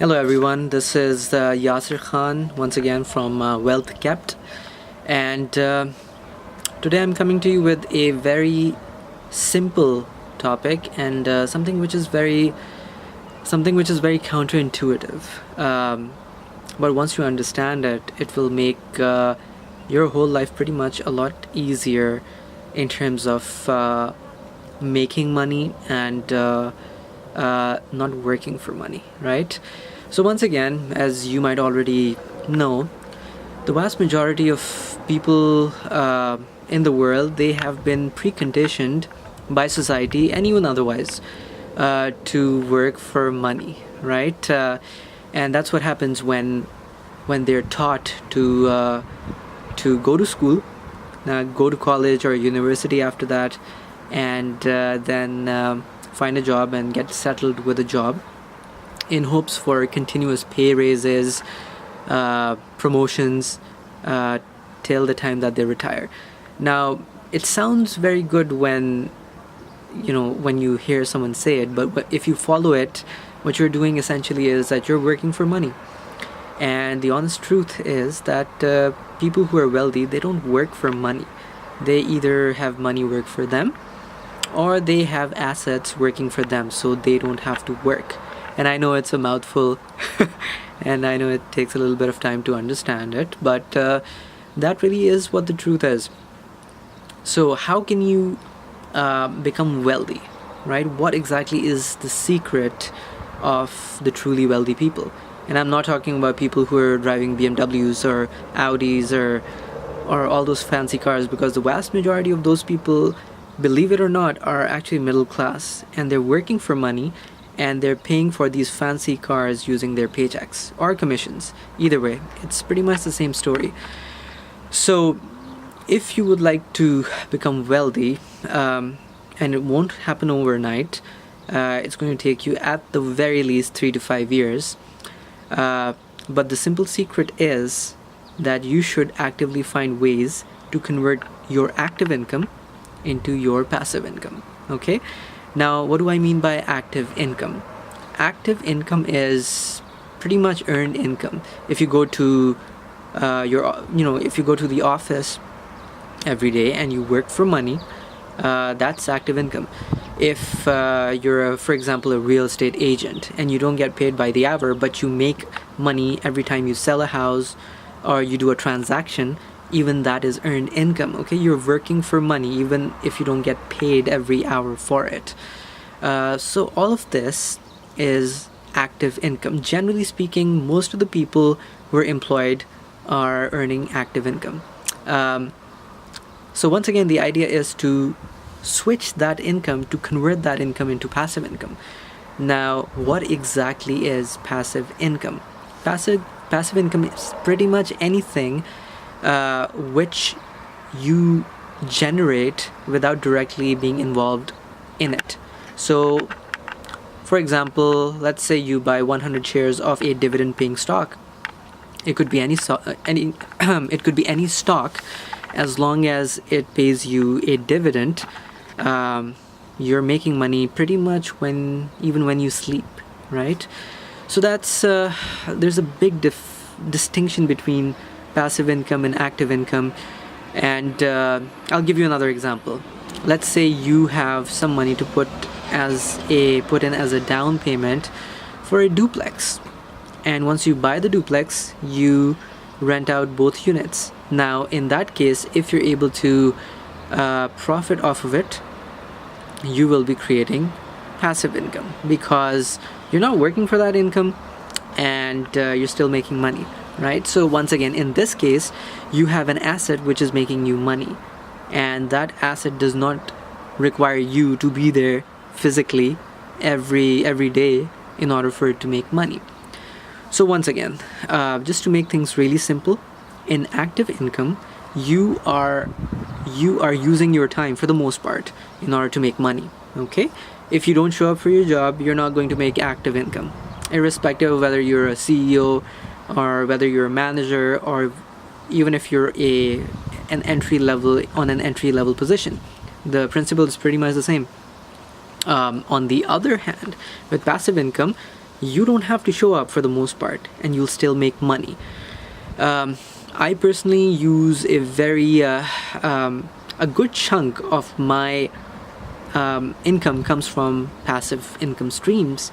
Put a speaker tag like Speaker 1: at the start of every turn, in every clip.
Speaker 1: Hello everyone, this is Yasir Khan once again from Wealth Kept, and today I'm coming to you with a very simple topic and something which is very counterintuitive. But once you understand it, it will make your whole life pretty much a lot easier in terms of making money and not working for money, right? So once again, as you might already know, the vast majority of people in the world, they have been preconditioned by society and even otherwise to work for money, right? And that's what happens when they're taught to go to school, go to college or university after that, and then find a job and get settled with a job in hopes for continuous pay raises, promotions, till the time that they retire. Now, it sounds very good when you hear someone say it, but if you follow it, what you're doing essentially is that you're working for money. And the honest truth is that people who are wealthy, they don't work for money. They either have money work for them, or they have assets working for them, so they don't have to work. And I know it's a mouthful, and I know it takes a little bit of time to understand it, but that really is what the truth is. So how can you become wealthy, right? What exactly is the secret of the truly wealthy people? And I'm not talking about people who are driving BMWs or Audis or all those fancy cars, because the vast majority of those people, believe it or not, are actually middle class, and they're working for money, and they're paying for these fancy cars using their paychecks or commissions. Either way, it's pretty much the same story. So if you would like to become wealthy, and it won't happen overnight, it's going to take you at the very least 3 to 5 years, but the simple secret is that you should actively find ways to convert your active income into your passive income. Okay, now what do I mean by active income? Active income is pretty much earned income. If you go to if you go to the office every day and you work for money, that's active income. If you're for example a real estate agent and you don't get paid by the hour, but you make money every time you sell a house or you do a transaction, even that is earned income. Okay, you're working for money even if you don't get paid every hour for it. So all of this is active income. Generally speaking, most of the people who are employed are earning active income. So once again, the idea is to switch that income, to convert that income into passive income. Now, what exactly is passive income? Passive income is pretty much anything which you generate without directly being involved in it. So for example, let's say you buy 100 shares of a dividend paying stock. It could be any it could be any stock, as long as it pays you a dividend. You're making money pretty much even when you sleep, right? So that's there's a big distinction between passive income and active income. And I'll give you another example. Let's say you have some money to put in as a down payment for a duplex, and once you buy the duplex, you rent out both units. Now in that case, if you're able to profit off of it, you will be creating passive income, because you're not working for that income and you're still making money, right? So once again, in this case, you have an asset which is making you money, and that asset does not require you to be there physically every day in order for it to make money. So once again, just to make things really simple, in active income, you are using your time for the most part in order to make money. Okay, if you don't show up for your job, you're not going to make active income, irrespective of whether you're a CEO or whether you're a manager, or even if you're an entry level position. The principle is pretty much the same. On the other hand, with passive income, you don't have to show up for the most part, and you'll still make money. I personally use a good chunk of my income comes from passive income streams.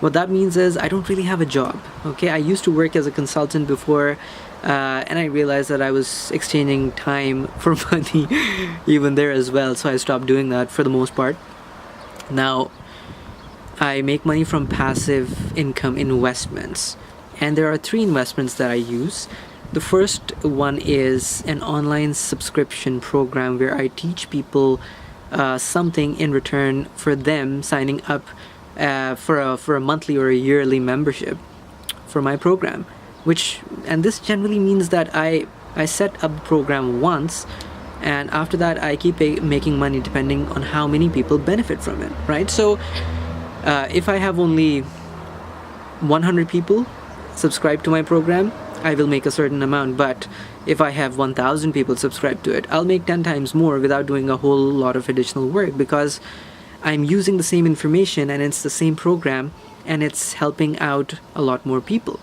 Speaker 1: What that means is I don't really have a job. Okay, I used to work as a consultant before, and I realized that I was exchanging time for money even there as well. So I stopped doing that for the most part. Now, I make money from passive income investments, and there are 3 investments that I use. The first one is an online subscription program where I teach people something in return for them signing up for a monthly or a yearly membership for my program. And this generally means that I set up the program once, and after that I keep making money depending on how many people benefit from it, right? So if I have only 100 people subscribe to my program, I will make a certain amount. But if I have 1,000 people subscribe to it, I'll make 10 times more without doing a whole lot of additional work, because I'm using the same information and it's the same program and it's helping out a lot more people.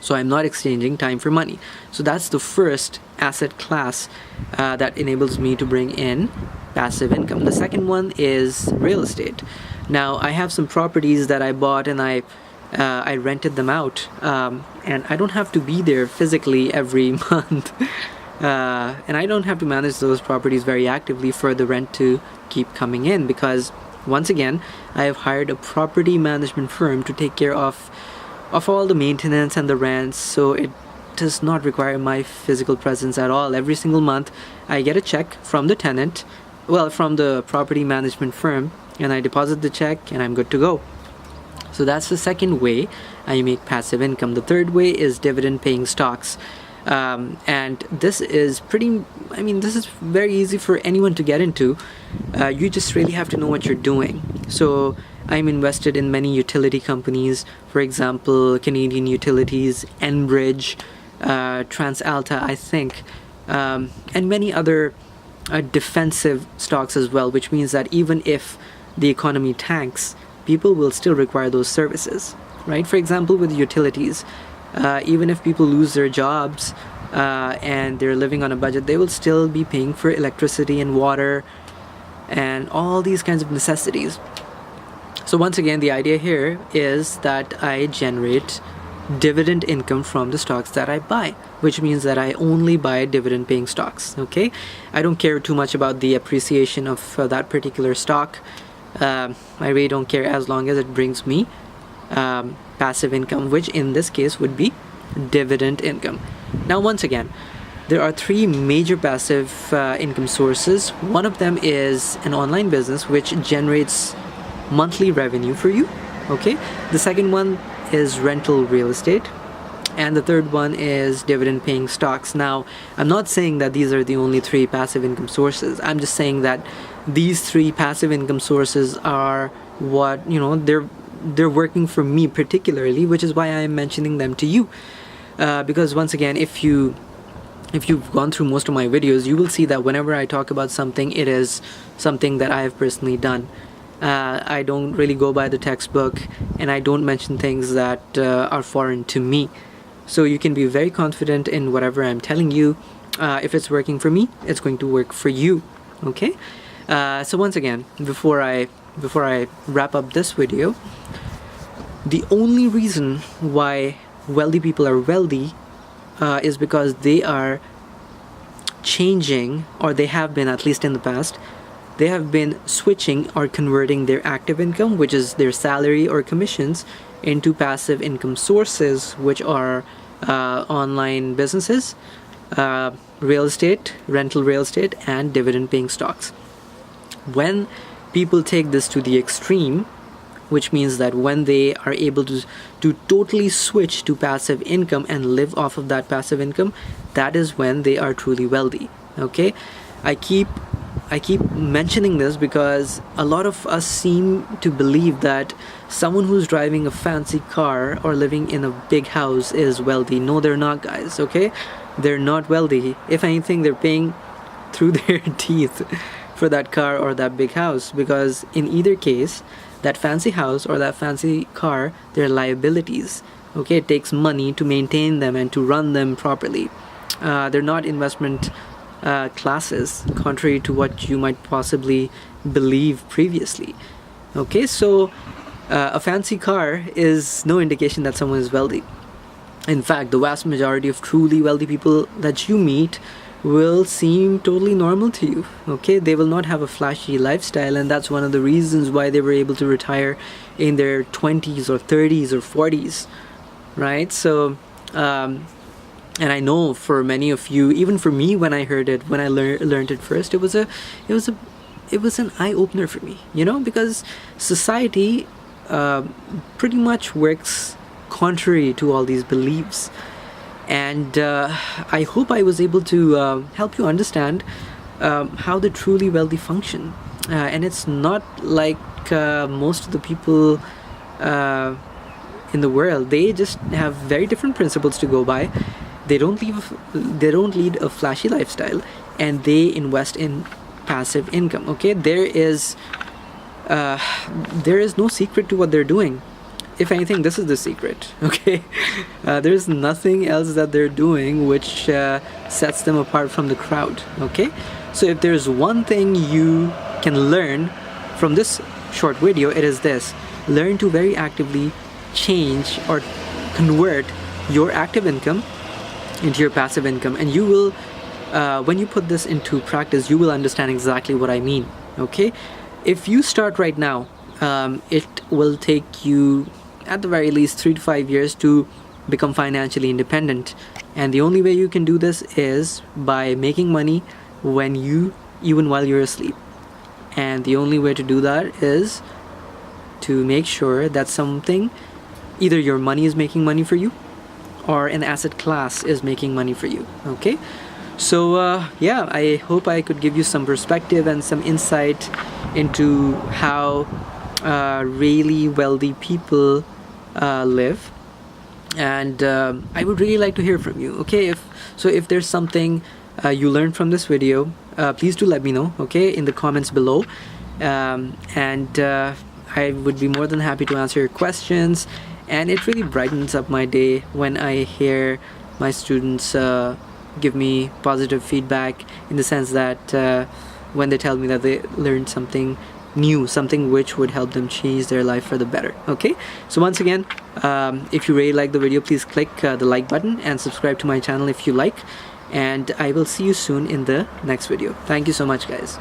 Speaker 1: So I'm not exchanging time for money. So that's the first asset class that enables me to bring in passive income. The second one is real estate. Now, I have some properties that I bought, and I rented them out, and I don't have to be there physically every month, and I don't have to manage those properties very actively for the rent to keep coming in, because once again I have hired a property management firm to take care of all the maintenance and the rents, so it does not require my physical presence at all. Every single month I get a check from the tenant, from the property management firm, and I deposit the check and I'm good to go. So that's the second way I make passive income. The third way is dividend paying stocks. And this is this is very easy for anyone to get into. You just really have to know what you're doing. So I'm invested in many utility companies, for example, Canadian Utilities, Enbridge, TransAlta, I think, and many other defensive stocks as well, which means that even if the economy tanks, people will still require those services, right? For example, with utilities, even if people lose their jobs and they're living on a budget, they will still be paying for electricity and water and all these kinds of necessities. So once again, the idea here is that I generate dividend income from the stocks that I buy, which means that I only buy dividend paying stocks. Okay, I don't care too much about the appreciation of that particular stock. I really don't care, as long as it brings me passive income, which in this case would be dividend income. Now, once again, there are 3 major passive income sources. One of them is an online business which generates monthly revenue for you. Okay, the second one is rental real estate, and the third one is dividend paying stocks. Now, I'm not saying that these are the only 3 passive income sources. I'm just saying that these 3 passive income sources are what, they're working for me particularly, which is why I'm mentioning them to you, because once again, if you've gone through most of my videos, you will see that whenever I talk about something, it is something that I have personally done. I don't really go by the textbook, and I don't mention things that are foreign to me. So you can be very confident in whatever I'm telling you. If it's working for me, it's going to work for you. Okay? So once again, before I wrap up this video, the only reason why wealthy people are wealthy is because they are changing, or they have been, at least in the past, they have been switching or converting their active income, which is their salary or commissions, into passive income sources, which are online businesses, real estate, rental real estate, and dividend paying stocks. When people take this to the extreme, which means that when they are able to totally switch to passive income and live off of that passive income, that is when they are truly wealthy. Okay, I keep mentioning this because a lot of us seem to believe that someone who's driving a fancy car or living in a big house is wealthy. No, they're not, guys. Okay, they're not wealthy. If anything, they're paying through their teeth for that car or that big house, because in either case, that fancy house or that fancy car, they're liabilities. Okay, it takes money to maintain them and to run them properly. They're not investment classes, contrary to what you might possibly believe previously. Okay, so a fancy car is no indication that someone is wealthy. In fact, the vast majority of truly wealthy people that you meet will seem totally normal to you. Okay, they will not have a flashy lifestyle, and that's one of the reasons why they were able to retire in their 20s or 30s or 40s, right? So and I know for many of you, even for me, when I heard it, when I learned it first, it was an eye opener for me, because society pretty much works contrary to all these beliefs. And I hope I was able to help you understand how the truly wealthy function. And it's not like most of the people in the world. They just have very different principles to go by. They don't lead a flashy lifestyle, and they invest in passive income. Okay, there is no secret to what they're doing. If anything, this is the secret. Okay, there's nothing else that they're doing which sets them apart from the crowd. Okay, so if there's one thing you can learn from this short video, it is this: learn to very actively change or convert your active income into your passive income, and you will when you put this into practice, you will understand exactly what I mean. Okay, if you start right now, it will take you at the very least 3 to 5 years to become financially independent, and the only way you can do this is by making money even while you're asleep. And the only way to do that is to make sure that something, either your money is making money for you or an asset class is making money for you. Okay, so yeah, I hope I could give you some perspective and some insight into how really wealthy people live. And I would really like to hear from you. Okay, if there's something you learned from this video, please do let me know, okay, in the comments below. And I would be more than happy to answer your questions. And it really brightens up my day when I hear my students give me positive feedback, in the sense that when they tell me that they learned something new, something which would help them change their life for the better. Okay, so once again, if you really like the video, please click the like button and subscribe to my channel if you like, and I will see you soon in the next video. Thank you so much, guys.